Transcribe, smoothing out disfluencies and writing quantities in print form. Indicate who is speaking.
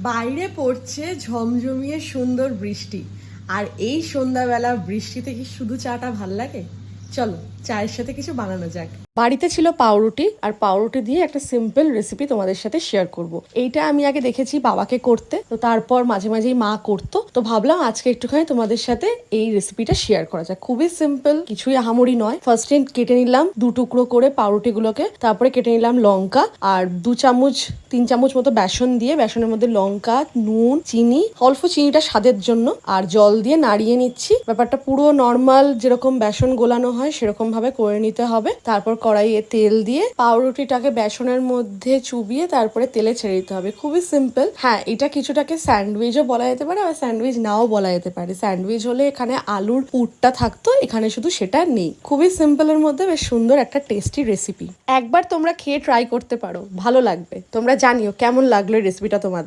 Speaker 1: বাইরে পড়ছে ঝমঝমিয়ে সুন্দর বৃষ্টি, আর এই সন্ধ্যাবেলা বৃষ্টিতে কি শুধু চাটা ভাল লাগে? চলো চায়ের সাথে কিছু বানানো যাক। বাড়িতে ছিল পাউরুটি, আর পাউরুটি দিয়ে একটা সিম্পল রেসিপি তোমাদের সাথে শেয়ার করব। এইটা আমি আগে দেখেছি বাবাকে করতে, তো তারপর মাঝে মাঝেই মা করতো, তো ভাবলাম আজকে একটুখানি তোমাদের সাথে এই রেসিপিটা শেয়ার করা যাক। খুবই সিম্পল, কিছুই আহামরি নয়। ফার্স্ট কেটে নিলাম 2 টুকরো করে পাউরুটি গুলোকে, তারপরে কেটে নিলাম লঙ্কা, আর 3 চামচ মতো বেসন দিয়ে বেসনের মধ্যে লঙ্কা, নুন, চিনি, অল্প চিনিটা স্বাদের জন্য, আর জল দিয়ে নাড়িয়ে নিচ্ছি। ব্যাপারটা পুরো নর্মাল যেরকম বেসন গোলানো হয় সেরকম ভাবে করে নিতে হবে। তারপর কড়াইয়ে তেল দিয়ে পাউরুটিটাকে বেসনের মধ্যে চুবিয়ে তারপরে তেলে ছেড়ে দিতে হবে। খুবই সিম্পল। হ্যাঁ, এটা কিছুটাকে স্যান্ডউইচও বলা যেতে পারে, আর স্যান্ডউইচ নাও বলা যেতে পারে। স্যান্ডউইচ হলে এখানে আলুর পুরটা থাকতো, এখানে শুধু সেটা নেই। খুবই সিম্পলের মধ্যে বেশ সুন্দর একটা টেস্টি রেসিপি। একবার তোমরা খেয়ে ট্রাই করতে পারো, ভালো লাগবে। তোমরা জানিও কেমন লাগলো এই রেসিপিটা তোমাদের।